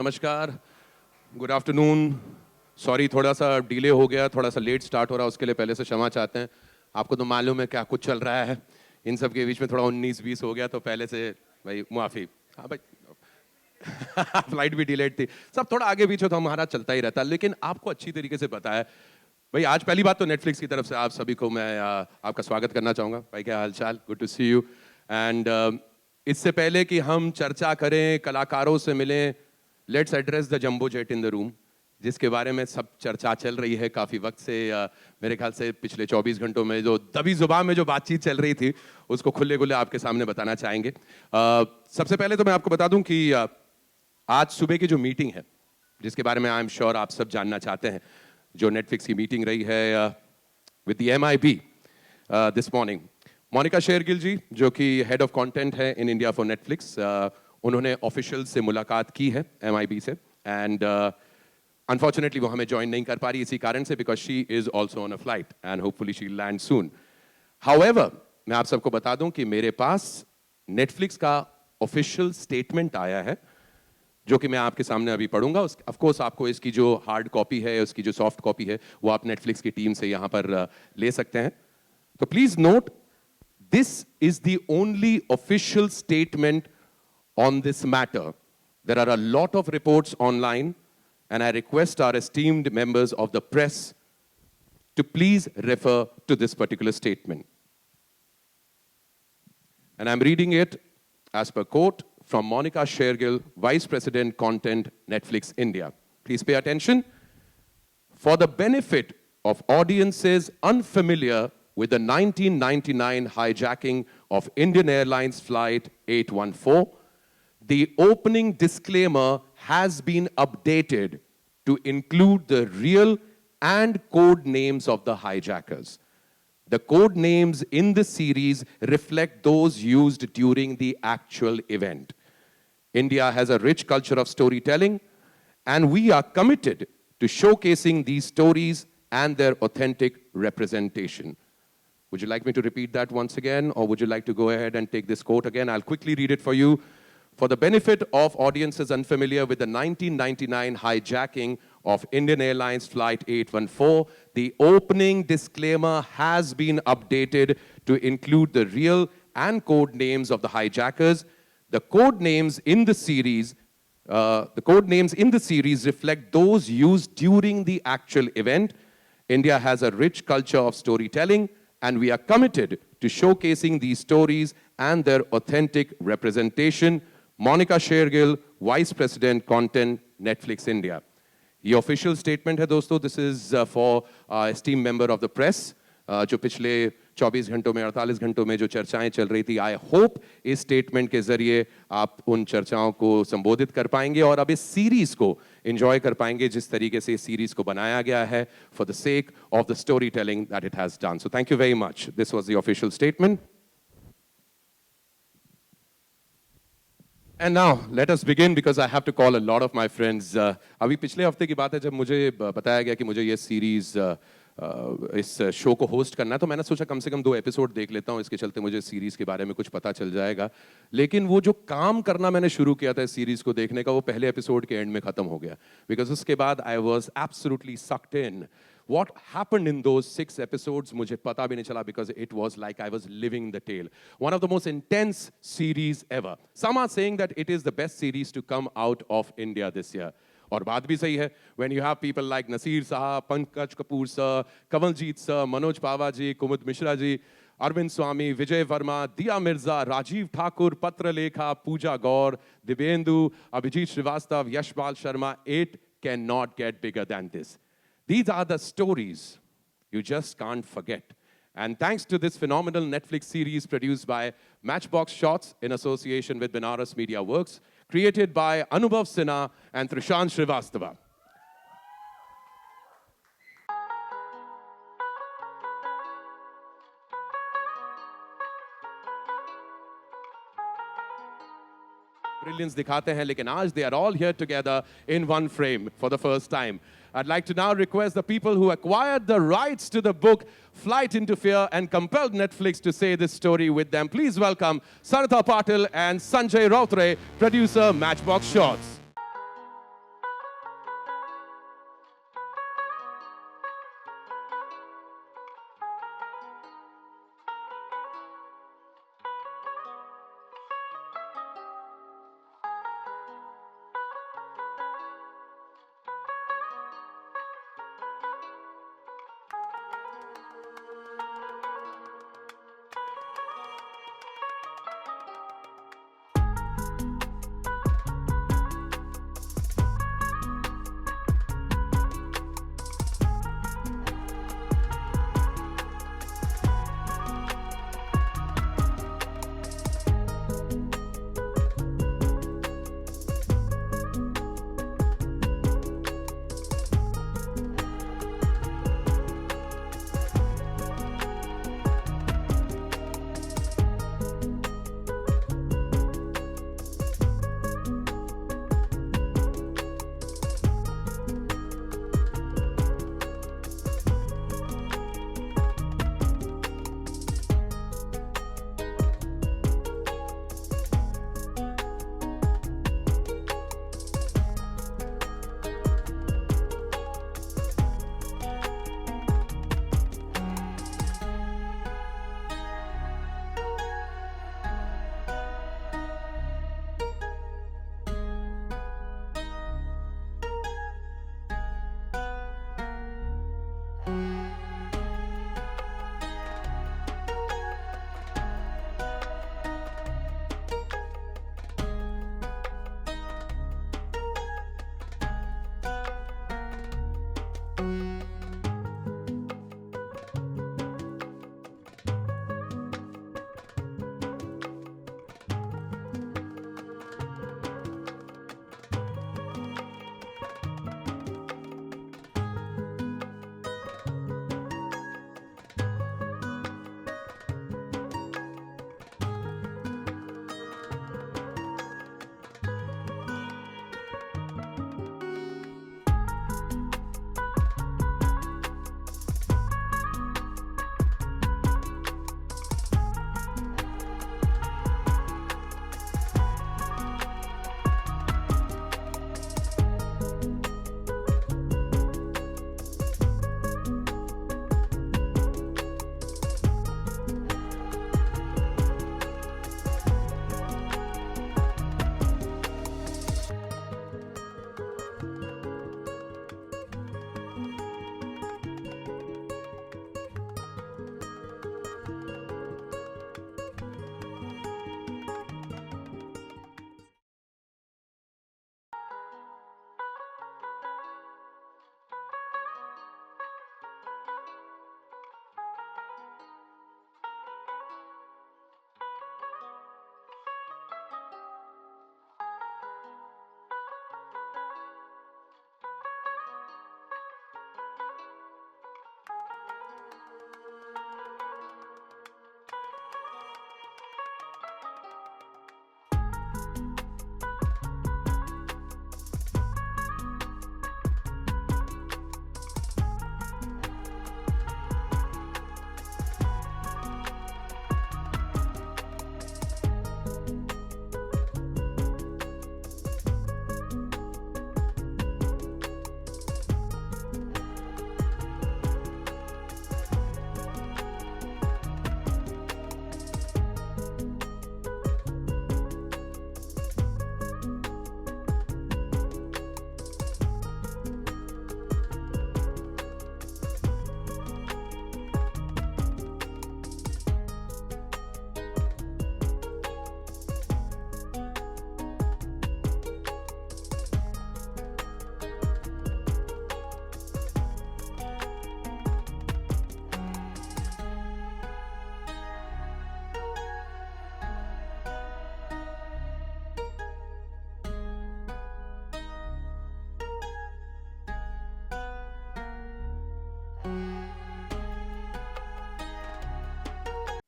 नमस्कार, good afternoon. Sorry थोड़ा सा डिले हो गया, थोड़ा सा लेट स्टार्ट हो रहा है, उसके लिए पहले से क्षमा चाहते हैं। आपको तो मालूम है क्या कुछ चल रहा है, इन सब के बीच में थोड़ा 19-20 हो गया तो पहले से भाई माफ़ी। हाँ भाई फ्लाइट भी डिलेड थी, सब थोड़ा आगे पीछे तो हमारा चलता ही रहता है, लेकिन आपको अच्छी तरीके से पता है। भाई आज पहली बात तो नेटफ्लिक्स की तरफ से आप सभी को मैं आपका स्वागत करना चाहूँगा। भाई क्या हाल चाल, good to see you. And इससे पहले कि हम चर्चा करें, कलाकारों से मिलें, let's address the jumbo jet in the room, जिसके बारे में सब चर्चा चल रही है काफ़ी वक्त से। मेरे ख्याल से पिछले 24 घंटों में जो दबी जुबान में जो बातचीत चल रही थी उसको खुले खुले आपके सामने बताना चाहेंगे। सबसे पहले तो मैं आपको बता दूं कि आज सुबह की जो मीटिंग है, जिसके बारे में आई एम श्योर आप सब जानना चाहते हैं, जो नेटफ्लिक्स की मीटिंग रही है with the MIB this morning. Monica Shergill ji, जो कि हेड ऑफ कंटेंट है इन इंडिया फॉर नेटफ्लिक्स, उन्होंने ऑफिशियल से मुलाकात की है MIB से। एंड अनफॉर्चुनेटली वो हमें ज्वाइन नहीं कर पा रही इसी कारण से, because she is also on a flight and hopefully she land soon. However, मैं आप सबको बता दूं कि मेरे पास नेटफ्लिक्स का ऑफिशियल स्टेटमेंट आया है, जो कि मैं आपके सामने अभी पढ़ूंगा। ऑफ कोर्स आपको इसकी जो हार्ड कॉपी है, उसकी जो सॉफ्ट कॉपी है, वो आप नेटफ्लिक्स की टीम से यहां पर ले सकते हैं। तो please note, this is the only official statement on this matter. There are a lot of reports online, and I request our esteemed members of the press to please refer to this particular statement. And I'm reading it as per quote from Monica Shergill, Vice President Content, Netflix India. Please pay attention. For the benefit of audiences unfamiliar with the 1999 hijacking of Indian Airlines Flight 814, the opening disclaimer has been updated to include the real and code names of the hijackers. The code names in the series reflect those used during the actual event. India has a rich culture of storytelling, and we are committed to showcasing these stories and their authentic representation. Would you like me to repeat that once again, or would you like to go ahead and take this quote again? I'll quickly read it for you. For the benefit of audiences unfamiliar with the 1999 hijacking of Indian Airlines Flight 814, the opening disclaimer has been updated to include the real and code names of the hijackers. The code names in the series reflect those used during the actual event. India has a rich culture of storytelling, and we are committed to showcasing these stories and their authentic representation. Monika Shergill, vice president content, Netflix India. ये official statement है दोस्तों। This is for esteem member of the press. जो पिछले 24 घंटों में, 48 घंटों में जो चर्चाएं चल रही थी, आई होप इस स्टेटमेंट के जरिए आप उन चर्चाओं को संबोधित कर पाएंगे और अब इस सीरीज को एंजॉय कर पाएंगे जिस तरीके से इस सीरीज को बनाया गया है, for the sake of the story telling that it has done. So thank you very much. This was the official statement. And now let us begin, because I have to call a lot of my friends. अभी पिछले हफ्ते की बात है जब मुझे बताया गया कि मुझे ये सीरीज इस शो को होस्ट करना है, तो मैंने सोचा कम से कम 2 एपिसोड देख लेता हूँ, इसके चलते मुझे सीरीज के बारे में कुछ पता चल जाएगा। लेकिन वो जो काम करना मैंने शुरू किया था इस सीरीज को देखने का, वो पहले एपिसोड के एंड में खत्म हो गया, बिकॉज उसके बाद I was absolutely sucked in. What happened in those 6 episodes, मुझे पता भी नहीं चला, because it was like I was living the tale. One of the most intense series ever. Some are saying that it is the best series to come out of India this year. और बात भी सही है, when you have people like Naseer साहब, Pankaj Kapoor sir, Kanwaljeet sir, Manoj पावा जी, कुमुद मिश्रा जी, अरविंद स्वामी, विजय वर्मा, दिया मिर्जा, राजीव ठाकुर, पत्रलेखा, पूजा गौर, Dibyendu, Abhijit Srivastava, Yashpal Sharma, it cannot get bigger than this. These are the stories you just can't forget. And thanks to this phenomenal Netflix series produced by Matchbox Shots in association with Benares Media Works, created by Anubhav Sinha and Trishant Srivastava. Brilliance दिखाते हैं, लेकिन आज they are all here together in one frame for the first time. I'd like to now request the people who acquired the rights to the book Flight into Fear and compelled Netflix to say this story with them. Please welcome Saratha Patil and Sanjay Rautre, producer, Matchbox Shots.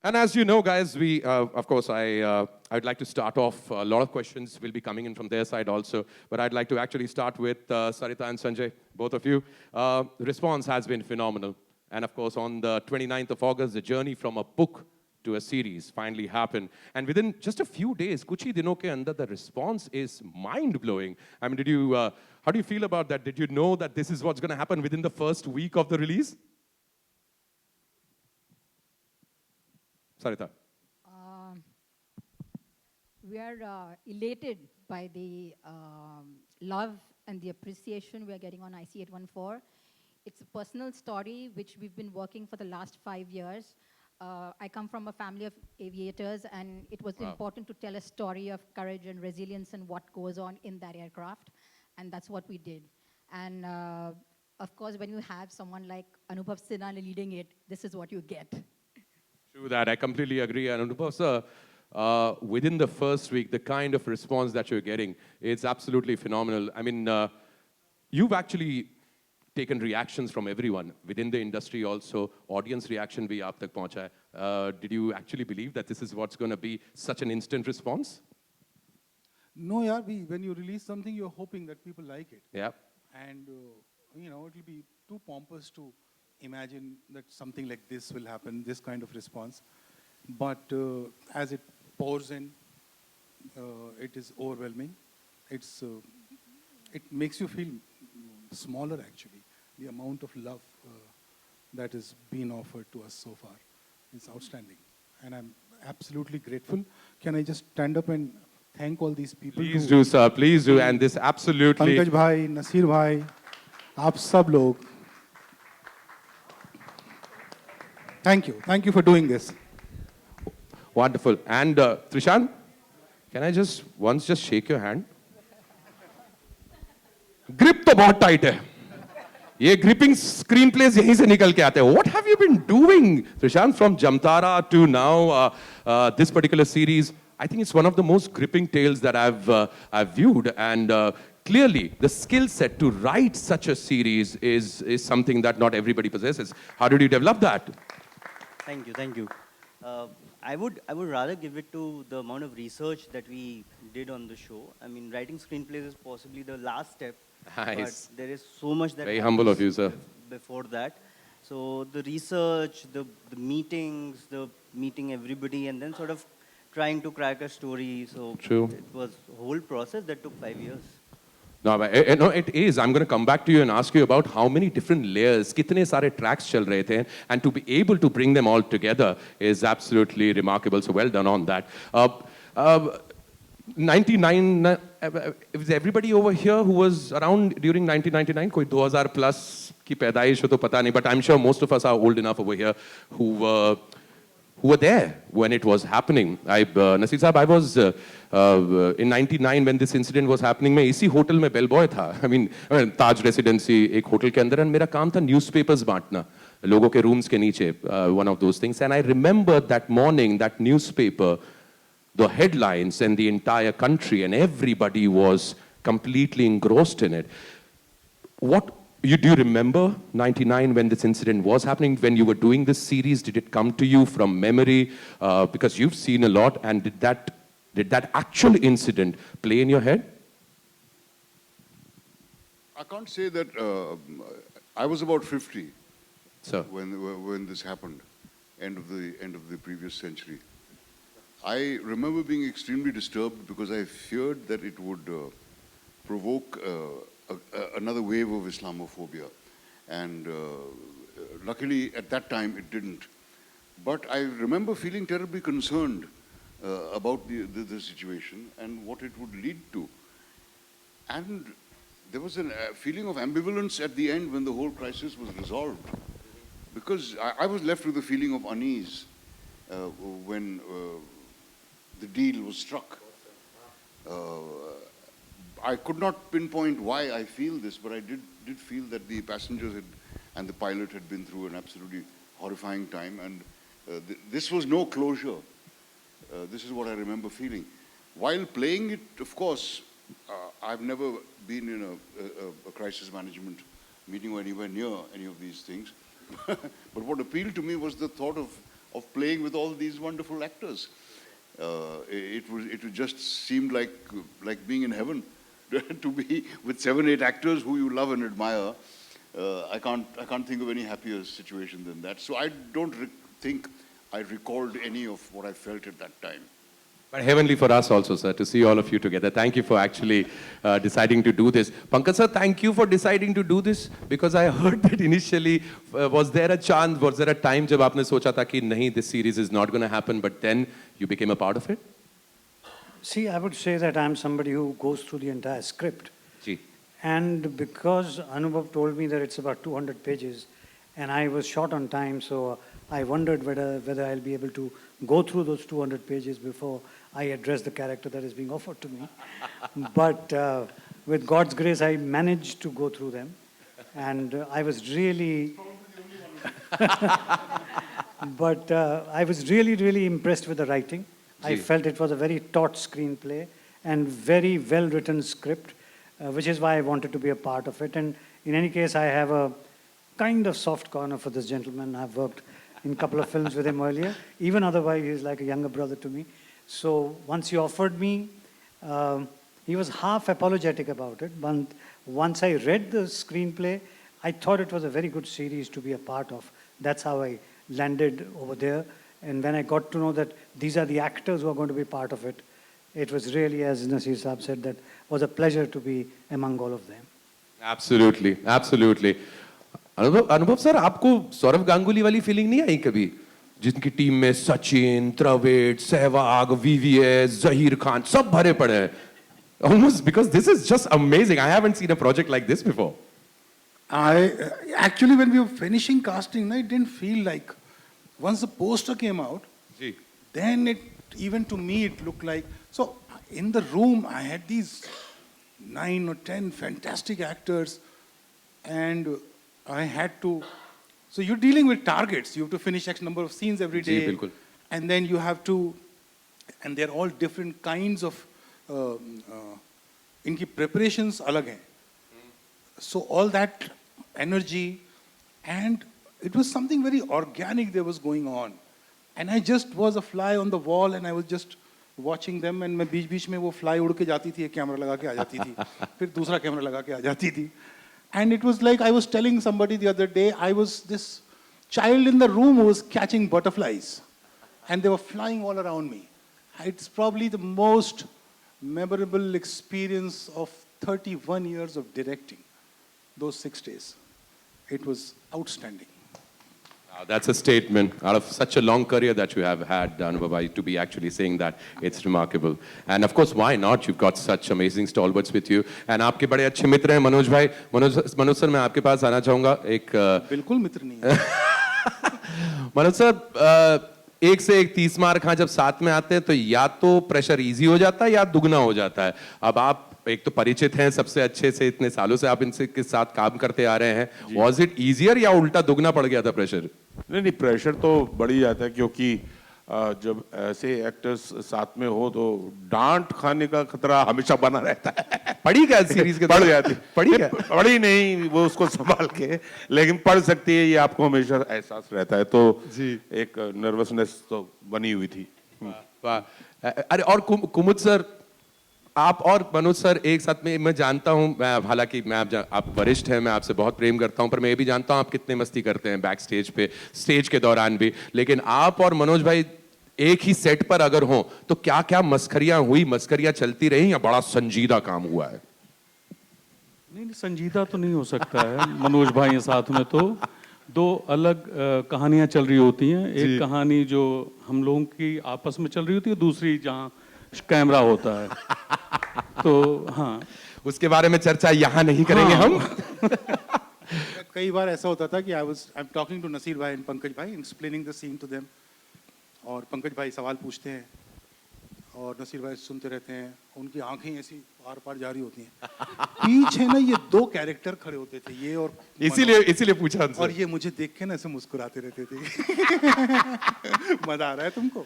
And as you know, guys, of course, I'd like to start off. A lot of questions will be coming in from their side also, but I'd like to actually start with Sarita and Sanjay, both of you. The response has been phenomenal. And of course, on the 29th of August, the journey from a book to a series finally happened. And within just a few days, kuch hi dino ke andar, the response is mind-blowing. I mean, how do you feel about that? Did you know that this is what's going to happen within the first week of the release? Sarita. Um, we are elated by the love and the appreciation we are getting on IC 814. It's a personal story which we've been working for the last 5 years. I come from a family of aviators, and it was important to tell a story of courage and resilience and what goes on in that aircraft, and that's what we did. And of course, when you have someone like Anubhav Sinha leading it, this is what you get. True that. I completely agree. And Anubhav, sir, within the first week, the kind of response that you're getting, it's absolutely phenomenal. I mean, you've actually taken reactions from everyone within the industry also. Audience reaction bhi aap tak pahuncha hai. Did you actually believe that this is what's going to be such an instant response? No, yeah, when you release something, you're hoping that people like it. Yeah. And, you know, it'll be too pompous to imagine that something like this will happen, this kind of response. But as it pours in, it is overwhelming. It makes you feel smaller, actually. The amount of love that has been offered to us so far is outstanding. And I'm absolutely grateful. Can I just stand up and thank all these people? Please do, sir. Please do. And this absolutely... Pankaj bhai, Nasir bhai, aap sab log. Thank you. Thank you for doing this. Wonderful. And Trishan, can I just shake your hand? Grip to bahut tight hai. ये gripping screenplays yahin se nikal ke aate hai. What have you been doing, Trishan, from Jamtara to now this particular series? I think it's one of the most gripping tales that I've viewed, and clearly the skill set to write such a series is something that not everybody possesses. How did you develop that? Thank you, thank you. I would rather give it to the amount of research that we did on the show. I mean, writing screenplays is possibly the last step. Nice. But there is so much that Very humble of you, sir. Before that. So the research, the meetings, the meeting everybody, and then sort of trying to crack a story. So True. It was a whole process that took 5 years. No, it is. I'm going to come back to you and ask you about how many different layers, kitne sare tracks chal rahe the, and to be able to bring them all together is absolutely remarkable. So well done on that. 99, is everybody over here who was around during 1999? Koi 2000 plus ki paidaish ho to pata nahi, but I'm sure most of us are old enough over here who were there when it was happening. Nasir Sahab, I was in 99 when this incident was happening. मैं इसी hotel में bellboy था. I mean, Taj Residency एक hotel के अंदर, and मेरा काम था newspapers बांटना लोगों के rooms के नीचे, one of those things. And I remember that morning, that newspaper, the headlines and the entire country and everybody was completely engrossed in it. Do you remember 99 when this incident was happening, when you were doing this series? Did it come to you from memory? Because you've seen a lot, and did that actual incident play in your head? I can't say that I was about 50 Sir. when this happened, end of the previous century. I remember being extremely disturbed because I feared that it would provoke another wave of Islamophobia, and luckily at that time it didn't. But I remember feeling terribly concerned about the situation and what it would lead to. And there was a feeling of ambivalence at the end when the whole crisis was resolved, because I was left with a feeling of unease when the deal was struck. I could not pinpoint why I feel this, but I did feel that the passengers and the pilot had been through an absolutely horrifying time, and this was no closure. This is what I remember feeling. While playing it, of course, I've never been in a crisis management meeting or anywhere near any of these things. But what appealed to me was the thought of of playing with all these wonderful actors. It just seemed like being in heaven to be with 7, 8 actors who you love and admire. I can't think of any happier situation than that. So I don't think I recalled any of what I felt at that time. But heavenly for us also, sir, to see all of you together. Thank you for actually deciding to do this. Pankaj sir, thank you for deciding to do this, because I heard that initially, was there a chance, was there a time जब आपने सोचा था कि नहीं, this series is not going to happen, but then you became a part of it? See, I would say that I'm somebody who goes through the entire script. जी. And because Anubhav told me that it's about 200 pages, and I was short on time, so I wondered whether I'll be able to go through those 200 pages before I address the character that is being offered to me. But with God's grace, I managed to go through them. And I was really... but I was really, really impressed with the writing. I felt it was a very taut screenplay and very well-written script, which is why I wanted to be a part of it. And in any case, I have a kind of soft corner for this gentleman. I've worked in a couple of films with him earlier. Even otherwise, he's like a younger brother to me. So once he offered me, he was half apologetic about it. But once I read the screenplay, I thought it was a very good series to be a part of. That's how I landed over there. And when I got to know that these are the actors who are going to be part of it, it was really, as Nasir Saab said, that was a pleasure to be among all of them. Absolutely, absolutely. अनुभव sir, आपको सौरव गांगुली वाली feeling नहीं आई कभी, जिनकी team में Sachin, Dravid, Sehwag, VVS, Zaheer Khan सब भरे पड़े हैं? Almost, because this is just amazing. I haven't seen a project like this before. Actually, when we were finishing casting, it didn't feel like. Once the poster came out, then even to me it looked like. So in the room, I had these 9 or 10 fantastic actors, and I had to. So you're dealing with targets. You have to finish X number of scenes every day, and then you have to, and they're all different kinds of. इनकी preparations अलग हैं. So all that energy, and it was something very organic that was going on, and I just was a fly on the wall, and I was just watching them, and मैं बीच-बीच में वो fly उड़ के जाती थी, एक camera लगा के आ जाती थी, फिर दूसरा कैमरा लगा के आ जाती थी, and it was like I was telling somebody the other day, I was this child in the room who was catching butterflies, and they were flying all around me. It's probably the most memorable experience of 31 years of directing, those 6 days. It was outstanding. Wow, that's a statement. Out of such a long career that you have had, Anubhav, to be actually saying that, it's remarkable. And of course, why not? You've got such amazing stalwarts with you. And आपके बड़े अच्छे मित्र हैं मनोज भाई. Manoj sir, मैं आपके पास आना चाहूँगा. बिल्कुल मित्र नहीं है. मनोज सर, एक से एक 30 मार्क जब साथ में आते हैं तो या तो प्रेशर इजी हो जाता है या दुगना हो जाता है. अब आप एक तो परिचित हैं सबसे अच्छे से, इतने सालों से आप इनसे के साथ काम करते आ रहे हैं. वाज इट इजियर या उल्टा दुगना पड़ गया था प्रेशर? नहीं, प्रेशर तो बढ़ ही जाता है, क्योंकि जब ऐसे एक्टर्स साथ में हो तो डांट खाने का खतरा हमेशा बना रहता है. पढ़ी क्या सीरीज के? पढ़ जाती. पढ़ी नहीं, वो उसको संभाल के, लेकिन पढ़ सकती है, ये आपको हमेशा एहसास रहता है. तो एक नर्वसनेस तो बनी हुई थी. वाह. अरे और कुमुद सर, आप और मनोज सर एक साथ में, मैं जानता हूं, मैं हालांकि मैं आप वरिष्ठ हैं, मैं आपसे बहुत प्रेम करता हूं, पर मैं ये भी जानता हूं आप कितने मस्ती करते हैं बैक स्टेज पे, स्टेज के दौरान भी. लेकिन आप और मनोज भाई एक ही सेट पर अगर हो तो क्या क्या मस्खरियां हुई, मस्खरियां चलती रही, या बड़ा संजीदा काम हुआ है? नहीं, संजीदा तो नहीं हो सकता है. मनोज भाई साथ में तो दो अलग कहानियां चल रही होती हैं. एक कहानी जो हम लोगों की आपस में चल रही होती है, दूसरी जहां कैमरा होता है. तो हाँ, उसके बारे में चर्चा यहाँ नहीं करेंगे हम. कई बार ऐसा होता था कि I'm talking to नसीर भाई and पंकज भाई, explaining the scene to them, और पंकज भाई सवाल पूछते हैं और नसीर भाई सुनते रहते हैं, उनकी आंखें ऐसी पार पार जारी होती हैं। पीछे ना ये दो कैरेक्टर खड़े होते थे, ये और इसीलिए पूछा और ये मुझे देख के ना ऐसे मुस्कुराते रहते थे। मजा आ रहा है तुमको?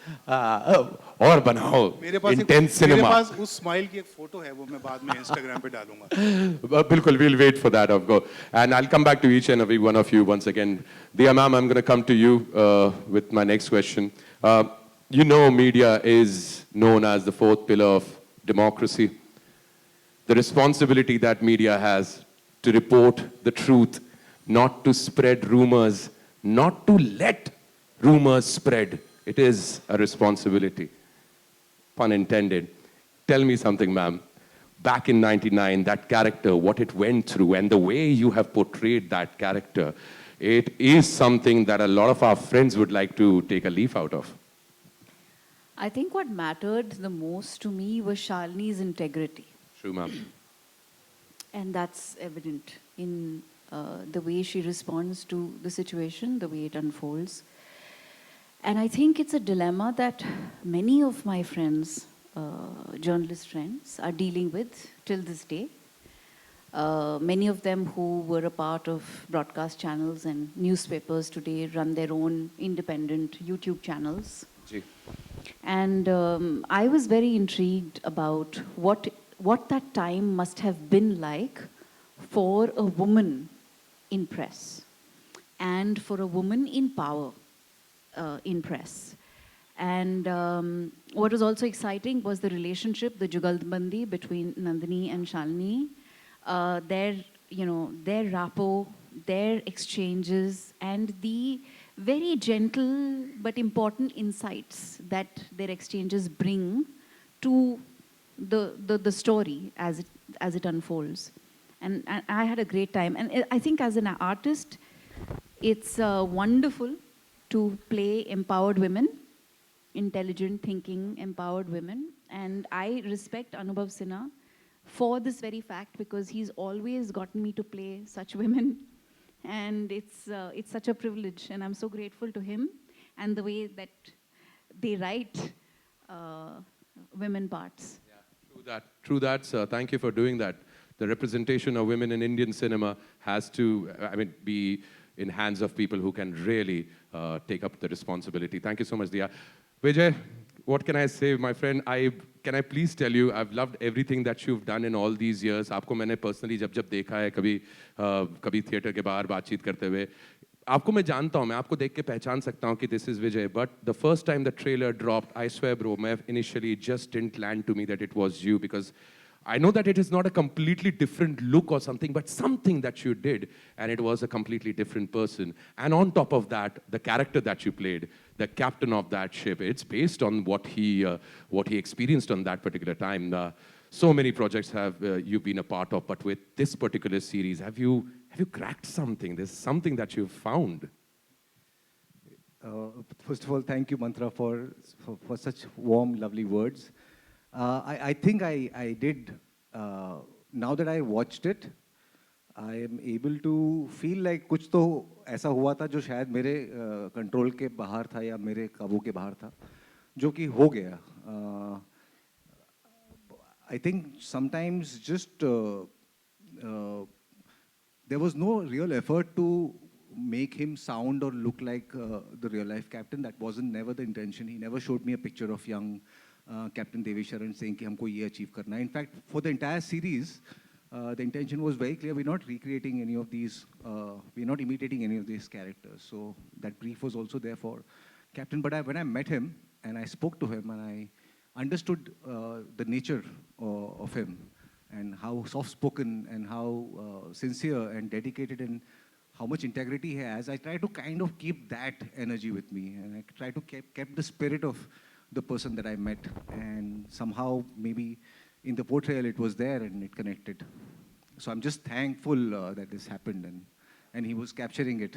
और बनाओ इंटेंस सिनेमा। मेरे पास उस स्माइल की एक फोटो है, वो मैं बाद में इंस्टाग्राम पे डालूंगा। Bilkul, we'll wait for that, of course. And I'll come back to each and every one of you once again. Diya ma'am, I'm going to come to you with my next question. You know, media is known as the fourth pillar of democracy. The responsibility that media has to report the truth, not to spread rumors, not to let rumors spread. It is a responsibility. Pun intended. Tell me something, ma'am. Back in 99, that character, what it went through, and the way you have portrayed that character, it is something that a lot of our friends would like to take a leaf out of. I think what mattered the most to me was Shalini's integrity. True, ma'am. And that's evident in the way she responds to the situation, the way it unfolds. And I think it's a dilemma that many of my friends, journalist friends, are dealing with till this day. Many of them who were a part of broadcast channels and newspapers today run their own independent YouTube channels. Ji. And I was very intrigued about what that time must have been like for a woman in press and for a woman in power in press. And what was also exciting was the relationship, the Jugalbandi between Nandini and Shalini, their rapport, their exchanges, and the very gentle but important insights that their exchanges bring to the story as it unfolds. And I had a great time. And I think as an artist, it's wonderful to play empowered women, intelligent, thinking, empowered women. And I respect Anubhav Sinha for this very fact, because he's always gotten me to play such women. And it's such a privilege, and I'm so grateful to him and the way that they write women parts. Yeah, true that, sir. Thank you for doing that. The representation of women in Indian cinema has to, be in hands of people who can really take up the responsibility. Thank you so much, Diya. Vijay, what can I say, my friend? Can I please tell you, I've loved everything that you've done in all these years. आपको मैंने personally जब देखा है, कभी theater के बाहर बातचीत करते हुए, आपको मैं जानता हूँ, मैं आपको देख के पहचान सकता हूँ कि this is Vijay. But the first time the trailer dropped, I swear, bro, मैं initially just didn't land to me that it was you, because I know that it is not a completely different look or something, but something that you did, and it was a completely different person. And on top of that, the character that you played, the captain of that ship, it's based on what he experienced on that particular time. So many projects have you been a part of, but with this particular series, have you cracked something? There's something that you've found. First of all, thank you, Mantra, for such warm, lovely words. I think I did, now that I watched it, I am able to feel like कुछ तो ऐसा हुआ था जो शायद मेरे control के बाहर था या मेरे काबू के बाहर था, जो कि हो गया. I think sometimes just there was no real effort to make him sound or look like the real life captain. That wasn't never the intention. He never showed me a picture of young Captain Devi Sharan saying कि हमको ये achieve करना है. In fact, for the entire series, the intention was very clear. We're not recreating any of these, we're not imitating any of these characters. So that brief was also there for Captain. But when I met him and I spoke to him and I understood the nature of him and how soft-spoken and how sincere and dedicated and how much integrity he has, I try to kind of keep that energy with me, and I try to keep the spirit of the person that I met, and somehow maybe in the portrayal it was there and it connected. So I'm just thankful that this happened, and he was capturing it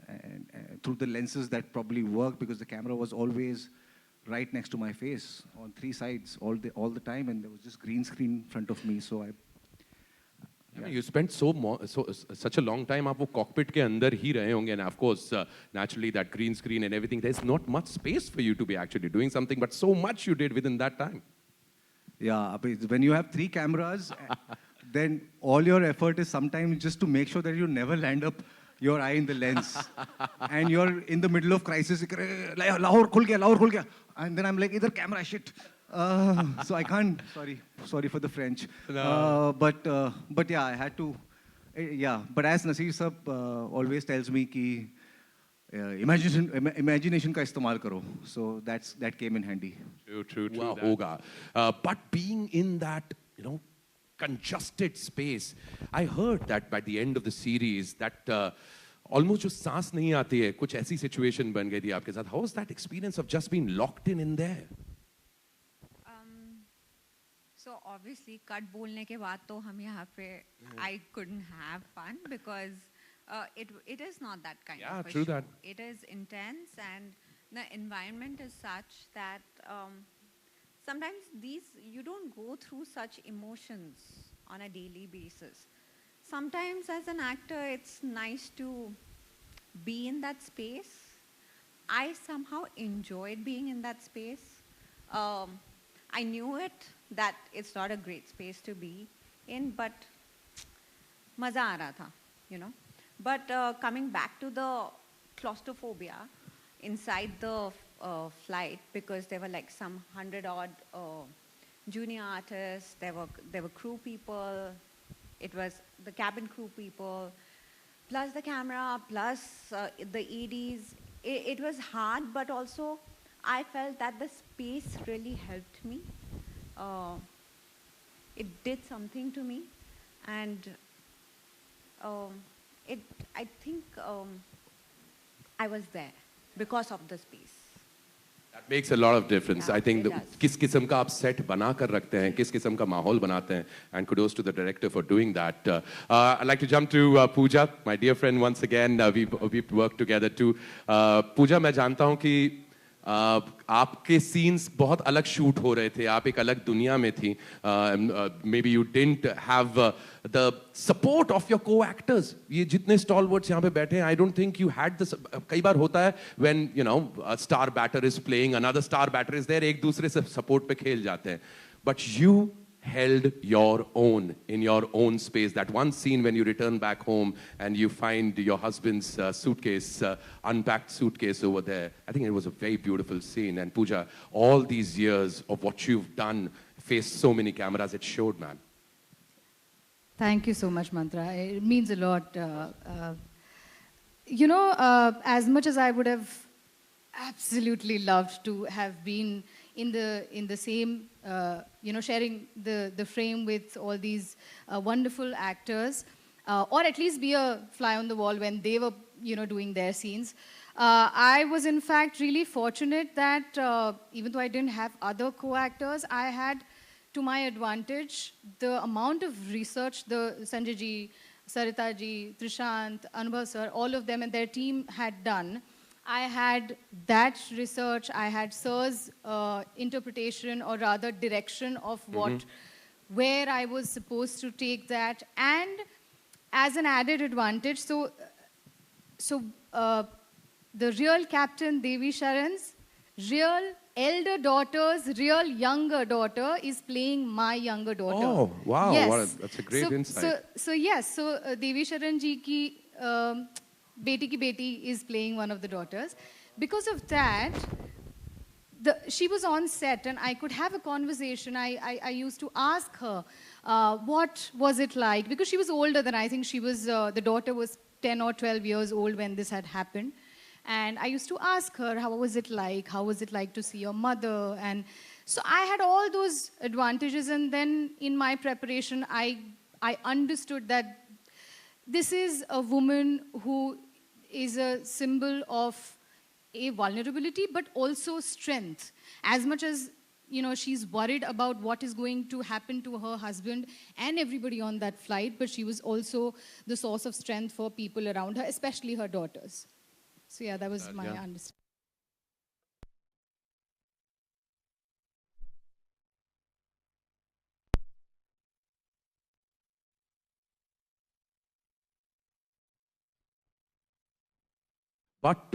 and through the lenses that probably worked, because the camera was always right next to my face on three sides all the time, and there was just green screen in front of me. So I mean, you spent such a long time. आप वो cockpit के अंदर ही रहे होंगे, and of course, naturally that green screen and everything. There's not much space for you to be actually doing something, but so much you did within that time. Yeah, but when you have 3 cameras, then all your effort is sometimes just to make sure that you never land up your eye in the lens. And you're in the middle of crisis. Lahore khul gaya, Lahore khul gaya. And then I'm like, either camera, shit. So I can't, sorry for the French. No. But yeah, I had to, yeah. But as Naseer sir always tells me कि imagination का इस्तेमाल करो. So that came in handy. True. Hoga. But being in that, congested space, I heard that by the end of the series, that almost जो सांस नहीं आती है, कुछ ऐसी situation बन गई थी आपके साथ. How was that experience of just being locked in there? So obviously, cut बोलने के बाद तो हम यहाँ पे I couldn't have fun because it is not that kind of a true show. that. It is intense and the environment is such that sometimes you don't go through such emotions on a daily basis. Sometimes as an actor, it's nice to be in that space. I somehow enjoyed being in that space. I knew that it's not a great space to be in, but maza aa raha tha, But coming back to the claustrophobia inside the flight, because there were like some 100-odd junior artists, there were crew people, it was the cabin crew people, plus the camera, plus the EDs. It was hard, but also I felt that the space really helped me. It did something to me, and I think I was there because of the space. That makes a lot of difference. Yeah, I think it does. किस किस्म का आप set बना कर रखते हैं, किस किस्म का माहौल बनाते हैं, and kudos to the director for doing that. I'd like to jump to Pooja, my dear friend once again. We've worked together too. Pooja, मैं जानता हूँ कि आपके सीन्स बहुत अलग शूट हो रहे थे, आप एक अलग दुनिया में थी. Maybe you didn't have the support of your co-actors. ये जितने stalwarts यहाँ पे बैठे हैं, I don't think you had this. कई बार होता है when a star batter is playing, another star batter is there, एक दूसरे से support पे खेल जाते हैं. But you held your own in your own space. That one scene when you return back home and you find your husband's suitcase, unpacked suitcase over there. I think it was a very beautiful scene. And Pooja, all these years of what you've done, faced so many cameras, it showed, man. Thank you so much, Mantra. It means a lot. As much as I would have absolutely loved to have been in the same, sharing the frame with all these wonderful actors, or at least be a fly on the wall when they were, doing their scenes. I was in fact really fortunate that even though I didn't have other co-actors, I had to my advantage the amount of research the Sanjay ji, Sarita ji, Trishant, Anubhav sir, all of them and their team had done. I had that research, I had Sir's interpretation or rather direction of where I was supposed to take that, and as an added advantage, so the real Captain Devi Sharan's real elder daughter's real younger daughter is playing my younger daughter. Oh, wow, yes. That's a great insight. So Devi Sharan ji ki Beti Ki Beti is playing one of the daughters. Because of that, she was on set and I could have a conversation. I used to ask her, what was it like? Because she was older than I think she was, the daughter was 10 or 12 years old when this had happened. And I used to ask her, how was it like? How was it like to see your mother? And so I had all those advantages. And then in my preparation, I understood that this is a woman who is a symbol of a vulnerability, but also strength. As much as, she's worried about what is going to happen to her husband and everybody on that flight, but she was also the source of strength for people around her, especially her daughters. So yeah, that was my understanding. But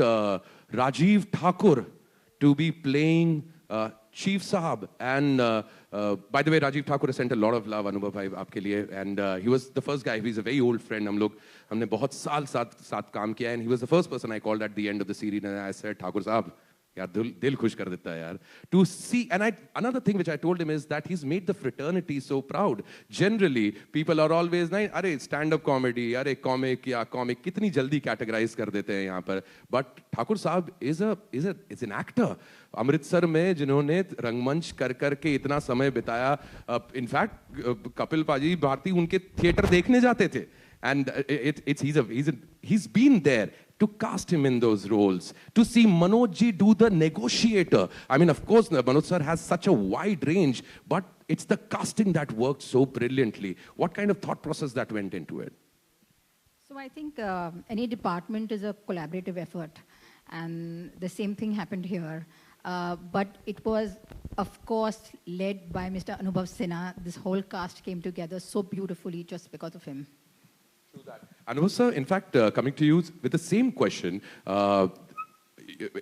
Rajiv Thakur to be playing Chief Sahab, and by the way, Rajiv Thakur has sent a lot of love, Anubhav bhai, आपके लिए, and he was the first guy. He's a very old friend. हमने बहुत साल साथ काम किया, and he was the first person I called at the end of the series, and I said, Thakur Sahab, यार दिल खुश कर देता है यार. To see, and another thing which I told him is that he's made the fraternity so proud. Generally, people are always नहीं, अरे stand-up comedy, अरे comic या comic, कितनी जल्दी categorize कर देते हैं यहाँ पर. But ठाकुर साहब is an actor. अमृतसर में जिन्होंने रंगमंच कर के इतना समय बिताया, इनफैक्ट कपिल पाजी भारती उनके थिएटर देखने जाते थे. And he's been there to cast him in those roles, to see Manoj ji do the negotiator. I mean, of course, Manoj sir has such a wide range, but it's the casting that worked so brilliantly. What kind of thought process that went into it? So I think any department is a collaborative effort, and the same thing happened here. But it was, of course, led by Mr. Anubhav Sinha. This whole cast came together so beautifully just because of him. Anubhav sir, in fact, coming to you with the same question,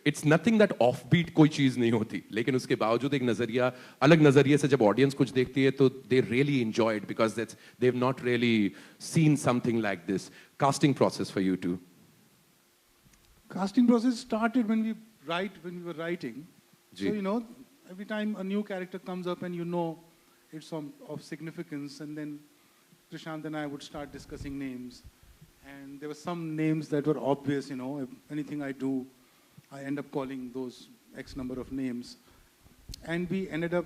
it's nothing that offbeat कोई चीज नहीं होती, लेकिन उसके बावजूद एक नजरिया, अलग नजरिए से जब audience कुछ देखती है, तो they really enjoy it because they've not really seen something like this. Casting process for you too. Casting process started when we were writing. Ji. So, you know, every time a new character comes up and you know it's of significance, and then Prashant and I would start discussing names. And there were some names that were obvious, you know, if anything I do, I end up calling those X number of names. And we ended up,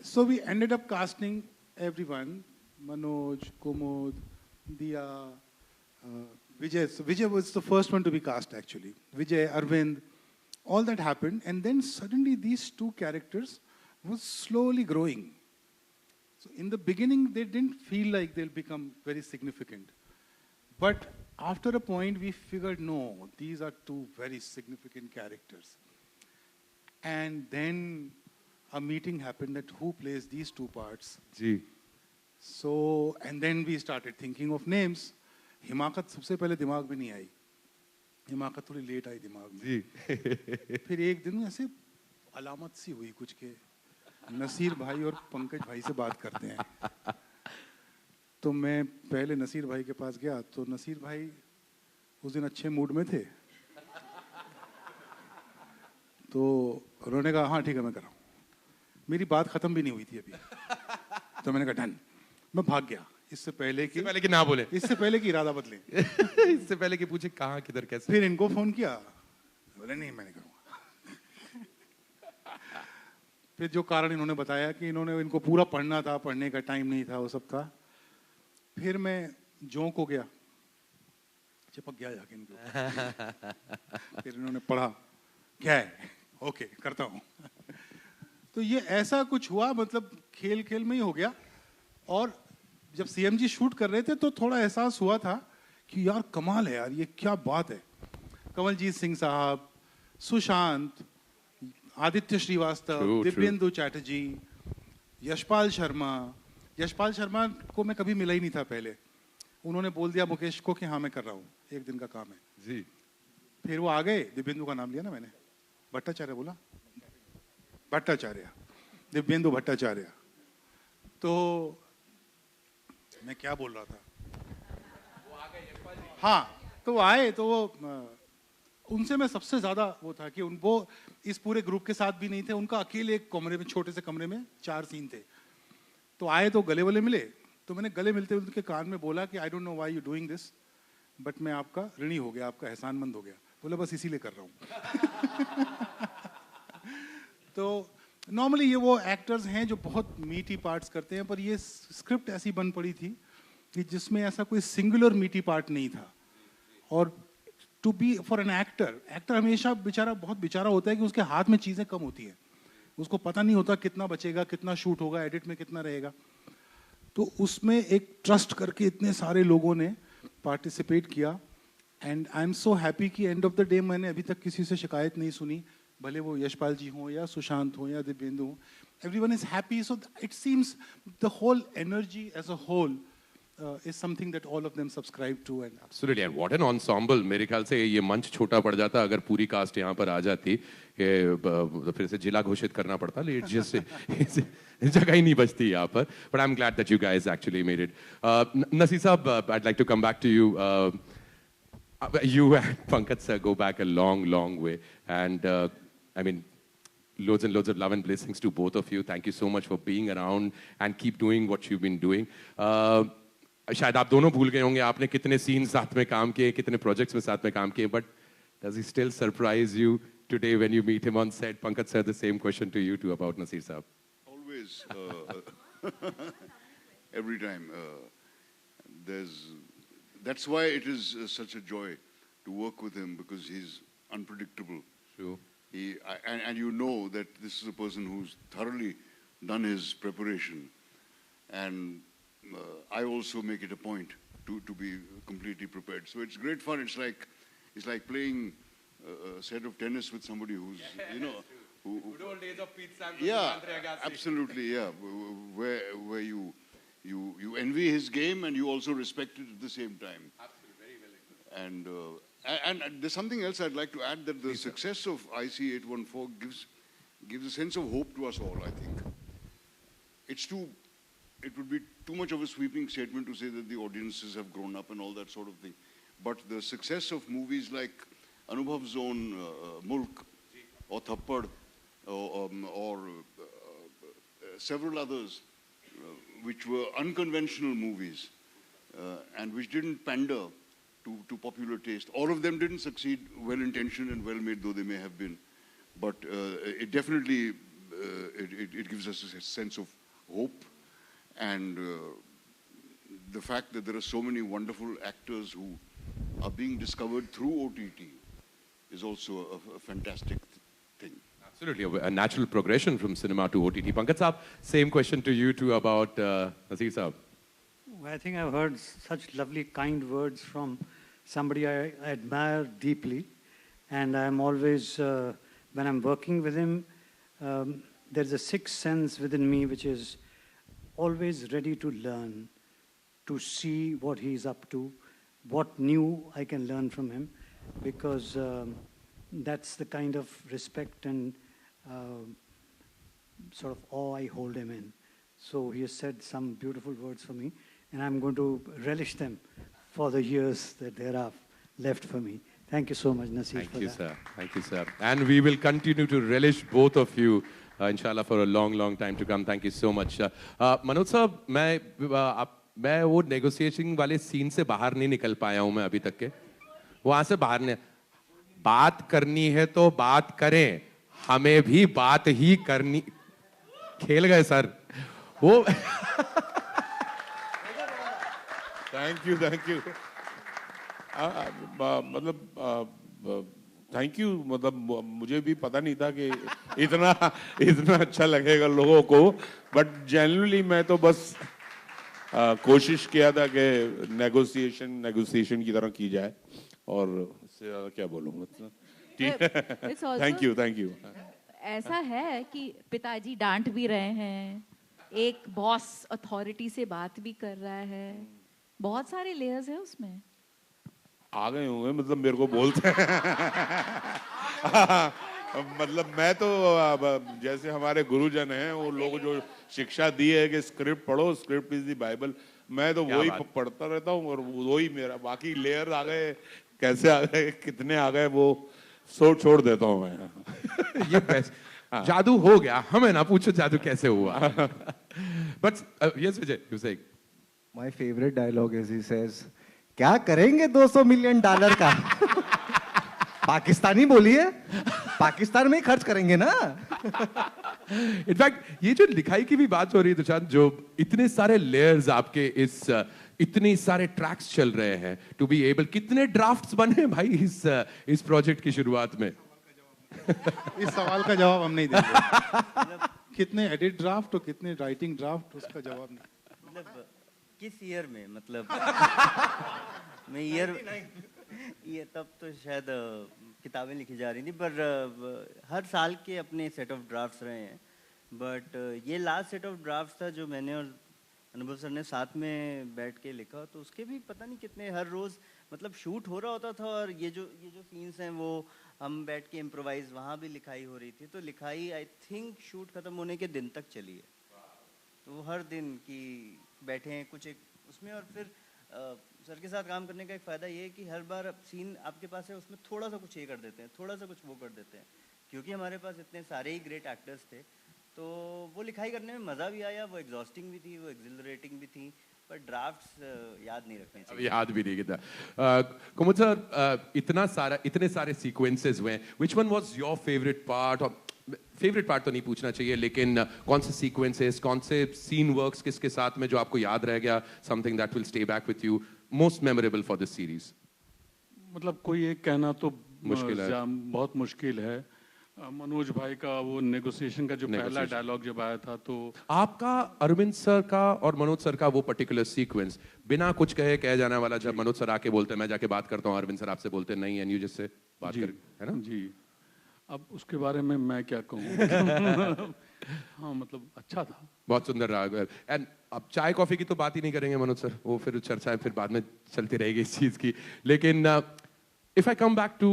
so we ended up casting everyone, Manoj, Kumud, Diya, Vijay. So Vijay was the first one to be cast actually. Vijay, Arvind, all that happened. And then suddenly these two characters was slowly growing. So in the beginning, they didn't feel like they'll become very significant. But after a point, we figured, no, these are two very significant characters. And then a meeting happened that who plays these two parts. Ji. So, and then we started thinking of names. हिमाकत सबसे पहले दिमाग में नहीं आई. हिमाकत थोड़ी late आई दिमाग में. जी. फिर एक दिन ऐसे अलामत सी हुई कुछ के नसीर भाई और पंकज भाई से बात करते हैं. तो मैं पहले नसीर भाई के पास गया, तो नसीर भाई उस दिन अच्छे मूड में थे. तो उन्होंने कहा हाँ ठीक है मैं कर रहा हूँ. मेरी बात खत्म भी नहीं हुई थी अभी. तो मैंने कहा डन. मैं भाग गया. इससे पहले कि ना बोले. इससे पहले कि इरादा बदले. इससे पहले कि पूछे कहाँ किधर कैसे. फिर इनको फोन किया. बोले नहीं मैं नहीं करूँगा. फिर जो कारण इन्होंने बताया कि इनको पूरा पढ़ना था, पढ़ने का टाइम नहीं था, वो सब था. फिर मैं जोंक हो गया, चिपक गया जाके इनको. फिर इन्होंने पढ़ा क्या है, ओके करता हूँ. तो ये ऐसा कुछ हुआ, मतलब खेल खेल में ही हो गया. और जब सीएमजी शूट कर रहे थे तो थोड़ा एहसास हुआ था कि यार कमाल है यार, ये क्या बात है. कमलजीत सिंह साहब, सुशांत, आदित्य श्रीवास्तव, दिव्येंदु चैटर्जी, यशपाल शर्मा. यशपाल शर्मा को मैं कभी मिला ही नहीं था पहले. उन्होंने बोल दिया मुकेश को कि हाँ मैं कर रहा हूँ, एक दिन का काम है. जी. फिर वो आ गए. दिव्येंदु का नाम लिया ना मैंने. भट्टाचार्य बोला. भट्टाचार्य, दिव्येंदु भट्टाचार्य. तो मैं क्या बोल रहा था. हाँ, तो वो आए. तो वो उनसे मैं सबसे ज्यादा वो था कि वो इस पूरे ग्रुप के साथ भी नहीं थे. उनका अकेले एक कमरे में, छोटे से कमरे में 4 सीन थे. तो आए तो गले वाले मिले. तो मैंने गले मिलते हुए उनके कान में बोला कि I don't know why you doing this, but मैं आपका ऋणी हो गया, आपका एहसानमंद हो गया. बोला बस इसीलिए कर रहा हूँ. तो नॉर्मली ये वो एक्टर्स हैं जो बहुत मीटी पार्ट्स करते हैं, पर ये स्क्रिप्ट ऐसी बन पड़ी थी कि जिसमें ऐसा कोई सिंगुलर मीटी पार्ट नहीं था. और to be for an actor हमेशा बहुत बेचारा होता है कि उसके हाथ में चीज़ें कम होती हैं. उसको पता नहीं होता कितना बचेगा, कितना शूट होगा, एडिट में कितना रहेगा. तो उसमें एक ट्रस्ट करके इतने सारे लोगों ने पार्टिसिपेट किया. And I am so happy कि एंड ऑफ द डे मैंने अभी तक किसी से शिकायत नहीं सुनी, भले वो यशपाल जी हों या सुशांत हों या दिव्येंदु हों. Everyone is happy. So it seems the whole energy as a whole is something that all of them subscribe to. And Absolutely, and what an ensemble. मेरे ख्याल से ये मंच छोटा पड़ जाता अगर पूरी कास्ट यहाँ पर आ जाती, तो फिर से जिला घोषित करना पड़ता, लेकिन जस्ट जगह ही नहीं बचती यहाँ पर. But I'm glad that you guys actually made it. Naseer साहब, I'd like to come back to you. You and Pankaj sir go back a long, long way, and I mean, loads and loads of love and blessings to both of you. Thank you so much for being around and keep doing what you've been doing. शायद आप दोनों भूल गए होंगे आपने कितने scenes साथ में काम किए, कितने प्रोजेक्ट्स में साथ में काम किए, but does he still surprise you today when you meet him on set? Pankaj sir, the same question to you too about Naseer saab. Always, every time. That's why it is such a joy to work with him, because he's unpredictable. True. And you know that this is a person who's thoroughly done his preparation. And I also make it a point to be completely prepared. So it's great fun. It's like playing a set of tennis with somebody who's, you know, Good old days of Pete Sampras. yeah, and Andre Agassi. absolutely, yeah. Where you envy his game and you also respect it at the same time. Absolutely, very well explained. And there's something else I'd like to add, that the success of IC814 gives a sense of hope to us all, I think. It would be too much of a sweeping statement to say that the audiences have grown up and all that sort of thing. But the success of movies like Anubhav's own Mulk or Thappad or several others, which were unconventional movies and which didn't pander to popular taste. All of them didn't succeed, well-intentioned and well-made though they may have been. But it definitely, it gives us a sense of hope. And the fact that there are so many wonderful actors who are being discovered through OTT is also a fantastic thing. Absolutely, a natural progression from cinema to OTT. Pankaj saab, same question to you too about Naseer saab. I think I've heard such lovely, kind words from somebody I admire deeply. And I'm always, when I'm working with him, there's a sixth sense within me which is always ready to learn, to see what he's up to, what new I can learn from him, because that's the kind of respect and sort of awe I hold him in. So he has said some beautiful words for me, and I'm going to relish them for the years that there are left for me. Thank you so much, Naseer, Thank for you, that. sir. Thank you, sir. And we will continue to relish both of you, inshallah, for a long, long time to come. Thank you so much. Manoj sir, मैं वो negotiation वाले scene से बाहर नहीं निकल पाया हूँ मैं अभी तक के. वहाँ से बाहर नहीं. बात करनी है तो बात करें. हमें भी बात ही करनी. खेल गए सर. वो थैंक यू मतलब थैंक यू, मतलब मुझे भी पता नहीं था कि इतना अच्छा लगेगा लोगों को, बट जनरली मैं तो बस कोशिश किया था कि नेगोशिएशन की तरह की जाए, और इससे ज़्यादा क्या बोलूँगा. Thank you. ऐसा है कि पिताजी डांट भी रहे हैं, एक बॉस अथॉरिटी से बात भी कर रहा है, बहुत सारे लेयर्स हैं उसमें. आ गए होंगे, मतलब मेरे को बोलते हैं. मतलब मैं तो जैसे हमारे गुरुजन हैं, वो लोग जो शिक्षा दी है कि स्क्रिप्ट पढ़ो, स्क्रिप्ट इज द बाइबल, मैं तो वही पढ़ता रहता हूँ, और वही मेरा. बाकी लेयर आ गए, कैसे आ गए, कितने आ गए, वो छोड़ देता हूँ मैं. ये बेस्ट जादू हो गया, हमें ना पूछो जादू कैसे हुआ. But yes, Vijay, you say. My favorite dialogue is he says, क्या करेंगे $200 मिलियन का? पाकिस्तानी बोलिए, पाकिस्तान में ही खर्च करेंगे ना. इनफैक्ट ये जो लिखाई की भी बात हो रही है दुशांत, जो इतने सारे लेयर्स आपके इतने सारे ट्रैक्स चल रहे हैं, टू बी एबल, कितने ड्राफ्ट्स बने भाई इस प्रोजेक्ट की शुरुआत में? इस सवाल का जवाब हम नहीं देंगे. कितने एडिट ड्राफ्ट और कितने राइटिंग ड्राफ्ट, उसका जवाब नहीं. मतलब किस ईयर में, मतलब मैं ये तब तो शायद किताबें लिखी जा रही थी, पर हर साल के अपने सेट ऑफ ड्राफ्ट्स रहे हैं. बट ये लास्ट सेट ऑफ ड्राफ्ट्स था जो मैंने और अनुभव सर ने साथ में बैठ के लिखा, तो उसके भी पता नहीं कितने हर रोज़ मतलब शूट हो रहा होता था, और ये जो सीन्स हैं वो हम बैठ के इम्प्रोवाइज वहाँ भी लिखाई हो रही थी। तो लिखाई आई थिंक शूट ख़त्म होने के दिन तक चली है। तो हर दिन की बैठे हैं कुछ एक उसमें, और फिर सर के साथ काम करने का एक फ़ायदा ये है कि हर बार सीन आपके पास है उसमें थोड़ा सा कुछ ये कर देते हैं, थोड़ा सा कुछ वो कर देते हैं, क्योंकि हमारे पास इतने सारे ही ग्रेट एक्टर्स थे। तो वो लिखाई करने में मज़ा भी आया, वो एग्जॉस्टिंग भी थी, वो एक्सिलरेटिंग भी थी, पर ड्राफ्ट्स याद नहीं रखने अब चाहिए। याद भी नहीं किया। कुमुद सर, इतने सारे सीक्वेंसेस हुए, which one was your favourite part? और फेवरेट पार्ट तो नहीं पूछना चाहिए, लेकिन कौन से सीक्वेंसेस, कौन से सीन वर्क्स किसके साथ में जो आपको याद रह गया, something that will stay back with you, most memorable for this series? मतलब कोई एक कहना तो मुश्किल है। बहुत मुश्किल है। मनोज भाई का वो नेगोशिएशन का जो पहला डायलॉग जब आया था, तो आपका, अरविंद सर का और मनोज सर का वो पर्टिकुलर सीक्वेंस, बिना कुछ कहे जाने वाला, जब मनोज सर आके बोलते हैं मैं जाके बात करता हूँ, अरविंद सर आपसे बोलते नहीं, एंड यू जिससे बात कर, है ना? जी, अब उसके बारे में मैं क्या कहूँ। हाँ, मतलब अच्छा था, बहुत सुंदर रहा। एंड अब चाय कॉफी की तो बात ही नहीं करेंगे मनोज सर, वो फिर चर्चाएं फिर बाद में चलती रहेगी इस चीज की। लेकिन if I come back to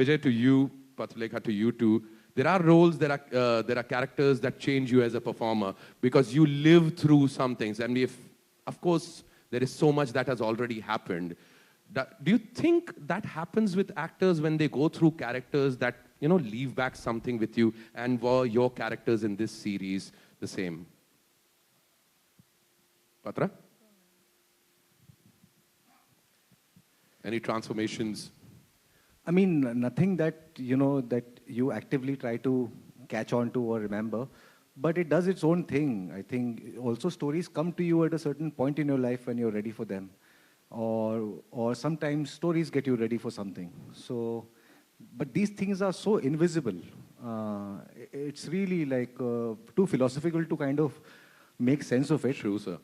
Vijay, to you, Patulekha, to you too, there are roles, there are characters that change you as a performer because you live through some things, and of course there is so much that has already happened. Do you think that happens with actors when they go through characters that leave back something with you, and were your characters in this series the same? Patra? Any transformations? I mean, nothing that, that you actively try to catch on to or remember, but it does its own thing. I think also stories come to you at a certain point in your life when you're ready for them. Or sometimes stories get you ready for something. So, but these things are so invisible. It's really like too philosophical to kind of make sense of it. True, sir.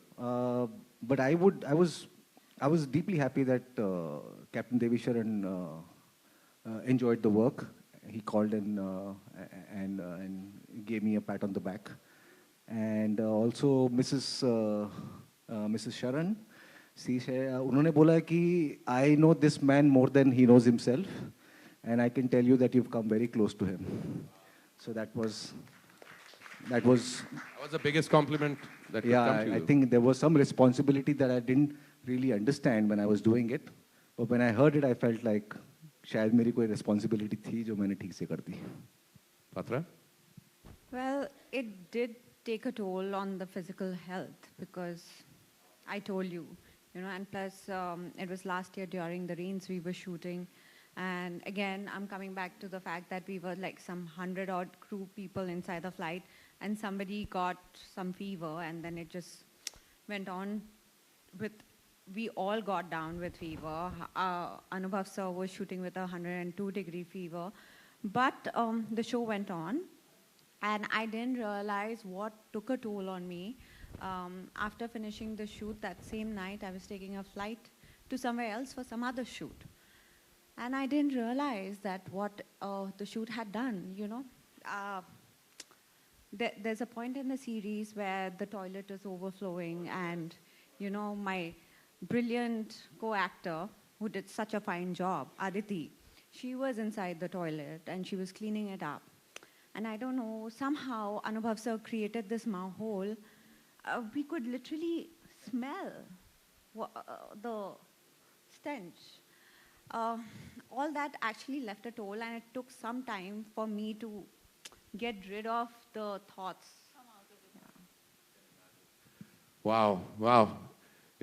But I was deeply happy that Captain Devisharan enjoyed the work. He called and gave me a pat on the back. And also Mrs. Sharan, उन्होंने बोला कि I know this man more than he knows himself, and I can tell you that you've come very close to him. So that was the biggest compliment that could come to you. I think there was some responsibility that I didn't really understand when I was doing it, but when I heard it, I felt like शायद मेरी कोई responsibility थी जो मैंने ठीक से कर दी. Patra? Well, it did take a toll on the physical health because I told you, and plus it was last year during the rains we were shooting. And again, I'm coming back to the fact that we were like some 100-odd crew people inside the flight, and somebody got some fever, and then it just went on with, we all got down with fever. Anubhav sir was shooting with a 102-degree fever. But the show went on, and I didn't realize what took a toll on me. After finishing the shoot that same night, I was taking a flight to somewhere else for some other shoot. And I didn't realize that what the shoot had done, there's a point in the series where the toilet is overflowing, and, my brilliant co-actor who did such a fine job, Aditi, she was inside the toilet and she was cleaning it up. And I don't know, somehow Anubhav sir created this mahol. We could literally smell the stench. All that actually left a toll, and it took some time for me to get rid of the thoughts. Wow.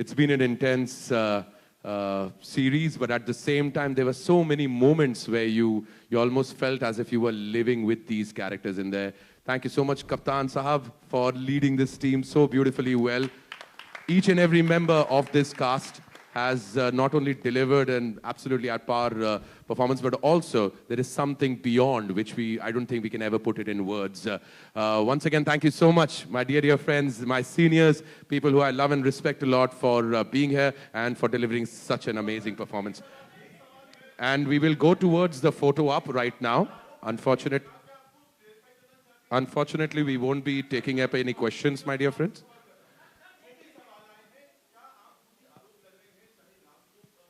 It's been an intense series, but at the same time, there were so many moments where you almost felt as if you were living with these characters in there. Thank you so much, Kaptan Sahab, for leading this team so beautifully well. Each and every member of this cast has not only delivered an absolutely at par performance, but also there is something beyond which I don't think we can ever put it in words. Once again, thank you so much, my dear friends, my seniors, people who I love and respect a lot, for being here and for delivering such an amazing performance. And we will go towards the photo op right now. Unfortunately, we won't be taking up any questions, my dear friends.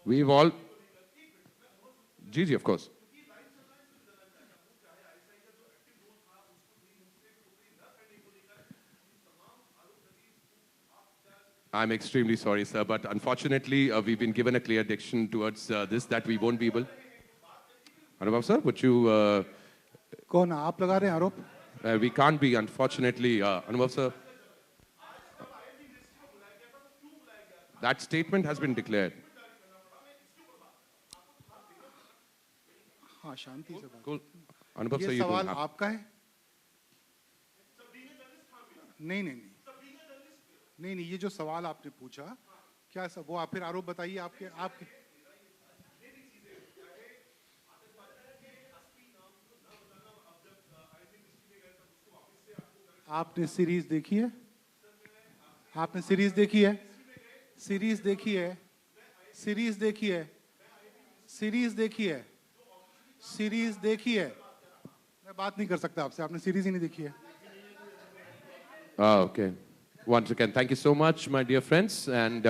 We've all... Ji, of course. I'm extremely sorry, sir, but unfortunately, we've been given a clear direction towards this that we won't be able. Anubhav, sir, would you... कौन आप लगा रहे हैं आरोप? we can't be, unfortunately. Anubhav, sir. That statement has been declared. हाँ शांति से बात. Cool. Anubhav, sir, ये you don't सवाल have... आपका है? नहीं नहीं नहीं नहीं नहीं, ये जो सवाल आपने पूछा, क्या सब वो आप फिर आरोप बताइए आपके आपके आपने सीरीज देखी है? आपने सीरीज देखी है? सीरीज देखी है? सीरीज देखी है? सीरीज देखी है? सीरीज देखी है? मैं बात नहीं कर सकता आपसे, आपने सीरीज ही नहीं देखी है. Okay. Once again, thank you so much, my dear friends. And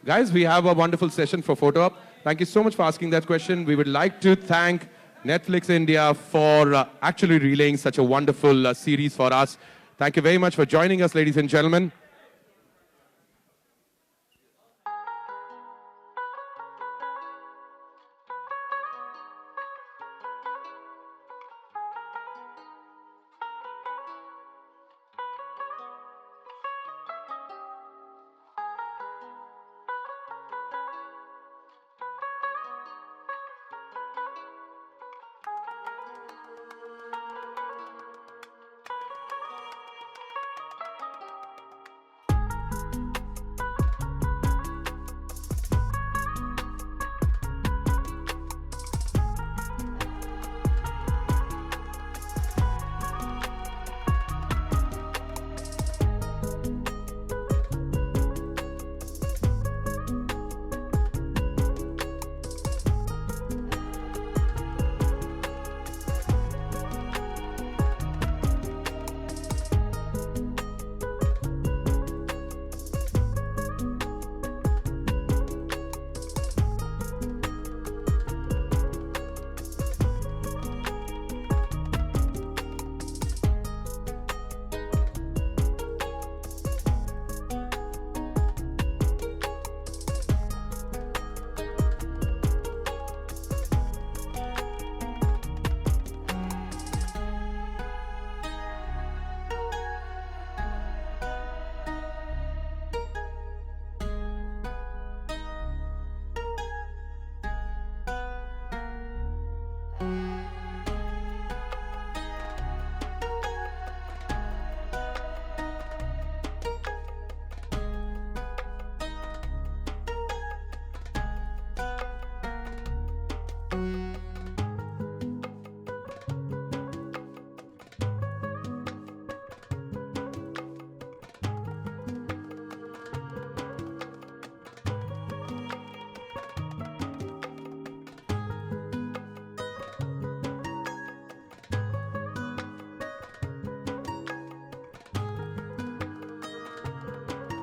guys, we have a wonderful session for photo op. Thank you so much for asking that question. We would like to thank Netflix India for actually relaying such a wonderful series for us. Thank you very much for joining us, ladies and gentlemen.